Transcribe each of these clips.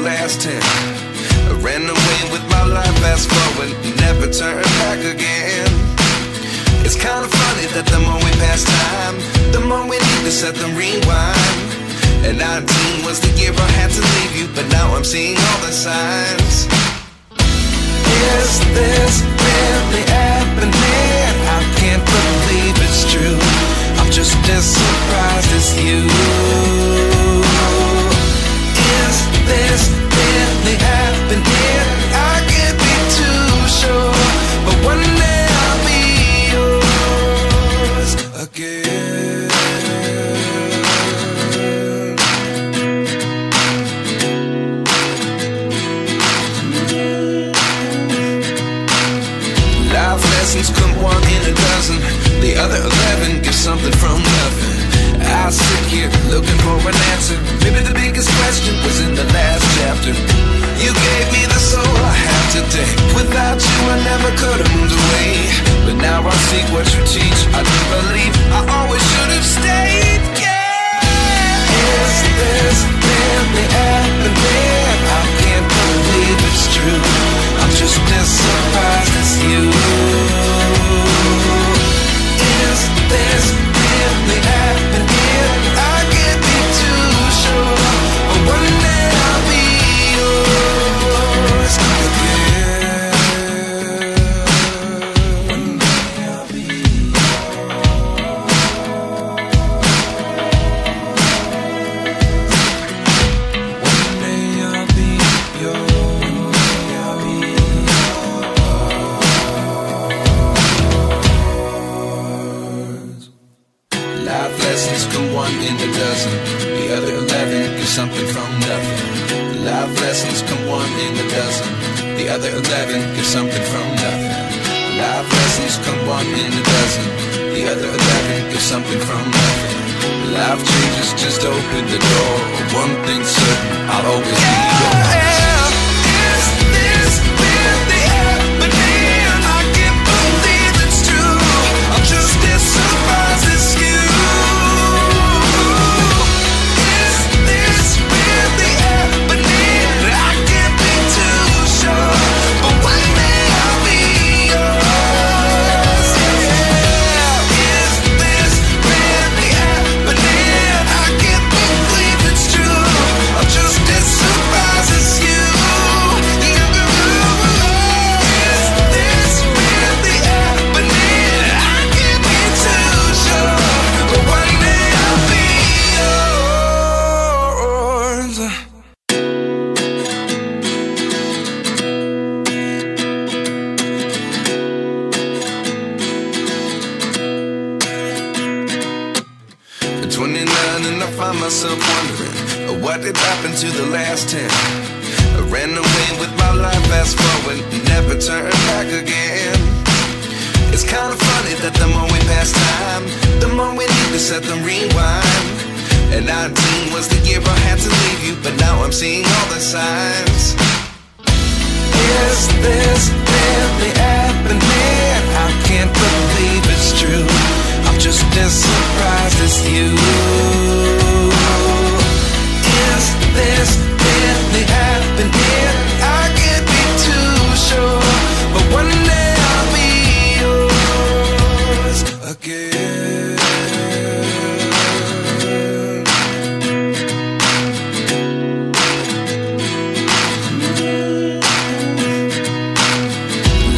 last 10. I ran away with my life, fast forward, never turn back again. It's kind of funny that the more we pass time, the more we need to set them rewind. And 19 was the year I had to leave you, but now I'm seeing all the signs. Is this really happening? I can't believe it's true. I'm just as surprised as you. Is this really happening? I can't be too sure, but one day I'll be yours again. Life lessons come one in a dozen. The other 11 get something from nothing. I sit here looking for an answer. Maybe the biggest question was in the last chapter. You gave me the soul I have today. Without you I never could have moved away. But now I see what you teach. I do believe I always should have stayed. Yeah. Is this really happening? I can't believe it's true. I'm just as surprised as you. Is this really happening? I can't be too sure, but one day I'll be yours again. One day I'll be One day I'll be yours. Life lessons come one in a dozen. The other 11 get something from nothing. Life lessons come one in a dozen. The other 11 get something from nothing. Life lessons come one in a dozen. The other 11 get something from nothing. Life changes, just open the door. One thing's certain, I'll always be yours. Is this really happening? I can't believe it's true. I'm just as surprised as you. Is this really happening? I can't be too sure, but one day I'll be yours. Yeah. Is this really happening? I can't believe it's true. I'm just as surprised as you. Is this really happening? I can't be too sure, but one day I'll be yours. 29 and I find myself wondering what did happen to the last 10. I ran away with my life, fast forward, never turn back again. It's kind of funny that the more we pass time, the more we need to set them rewind. And 19 was the year I had to leave you, but now I'm seeing all the signs. Is this really happening? I can't believe it's true. I'm just as surprised as you. Is this really happening? I can't be too sure, but one day I'll be yours again.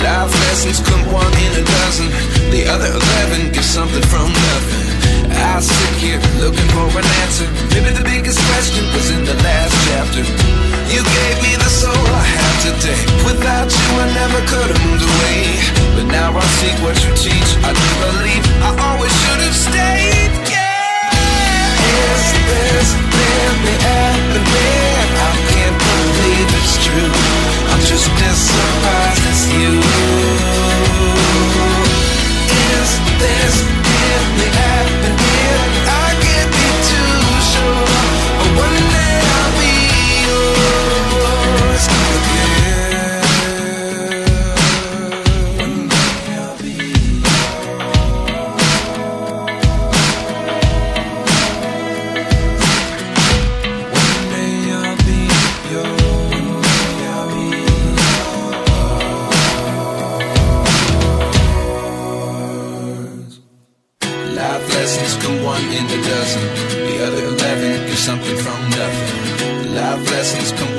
Life lessons come one in a dozen. The other 11 get something from nothing. I sit here looking for an answer. Maybe the biggest question was in the last chapter. You gave me the soul I have today. Without you I never could have moved away. But now I see what you teach. I do believe I always should have stayed. Yeah. Is this really happening? I can't believe it's true. I'm just as surprised as you. Is this really happening? I can't be too sure, but one day I'll be yours again. One day I'll be yours. One day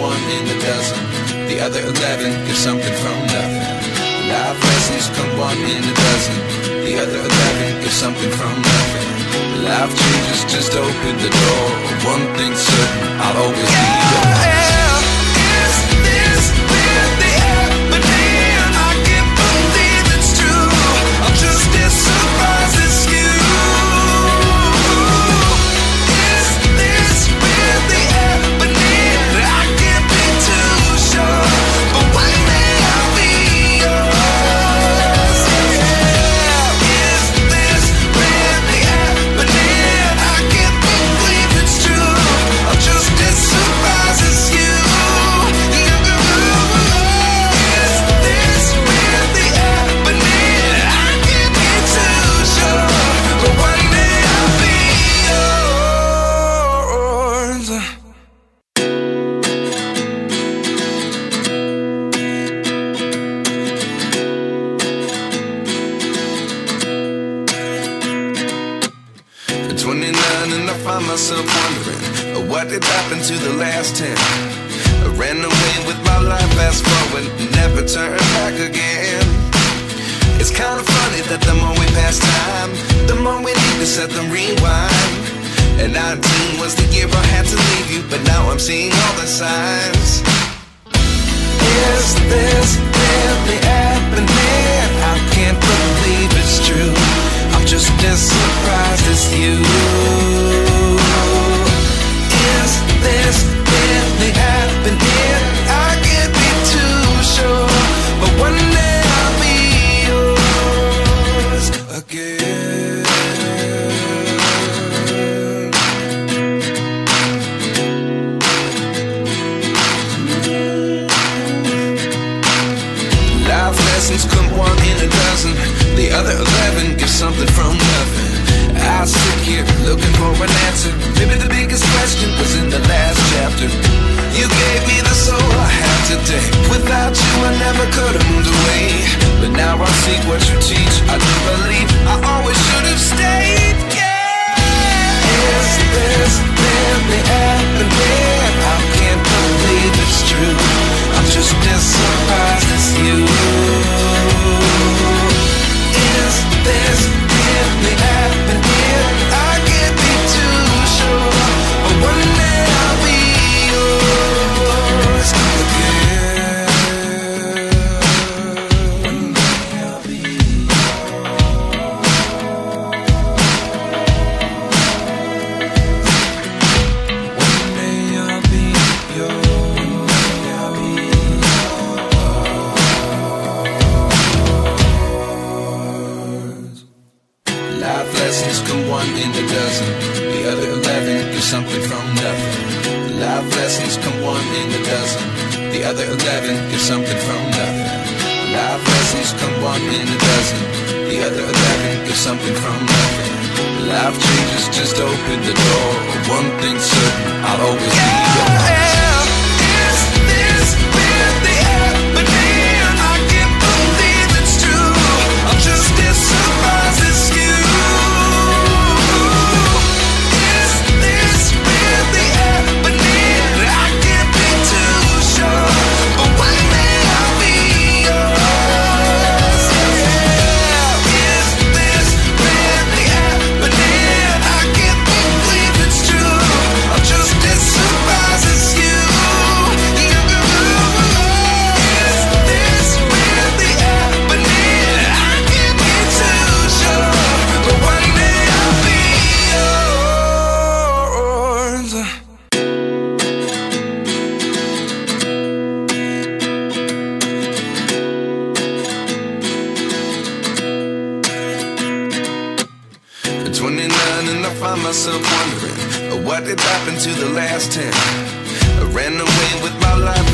one in a dozen. The other 11 get something from nothing. Life lessons come one in a dozen. The other 11 get something from nothing. Life changes just open the door. One thing's certain, I'll always be yours. Is this really happening? I can't believe it's true. I'm just as surprised as you. Is this really happening? I can't be too sure, but one day I'll be yours. Is this really happening? I can't believe it's true. I'm just as surprised as you. Is this really happening? I can't be too sure, but one day I'll be yours. At 29 and I find myself wondering, what did happen to the last 10? I ran away with my life, fast forward, never turn back again. It's kind of funny that the more we pass time, the more we need to set them rewind. And 19 was the year I had to leave you, but now I'm seeing all the signs. Is this really happening? I can't believe it's true. I'm just as surprised as you. Is this really happening? I can't be too sure, but one day I'll be yours again. Life lessons come one in a dozen. The other 11 get something from nothing. I sit here looking for an answer. Maybe the biggest question was in the last chapter. You gave me the soul I have today. Without you I never could have moved away. But now I see what you teach. I do believe I always should have stayed. Yeah. Is this really happening? I can't believe it's true. I'm just as surprised as you. Is this really happening? I can't be too sure, but one day I'll be yours again. One day I'll be Life lessons come one in a dozen. The other 11 get something from nothing. Life lessons come one in a dozen. The other 11 get something from nothing. Life lessons come one in a dozen. The other 11 get something from nothing. Life changes just open the door. One thing's certain, I'll always be yours. Is this really happening? I can't believe it's true. I'm just as surprised as you. Is this really happening? I can't be too sure, but one day I'll be yours. Is this really happening? I can't believe it's true. I'm just as surprised as you. Is this really happening? I can't be too sure, but one day I'll be yours. At 29 and I find myself wondering, what did happen to the last 10? I ran away with my life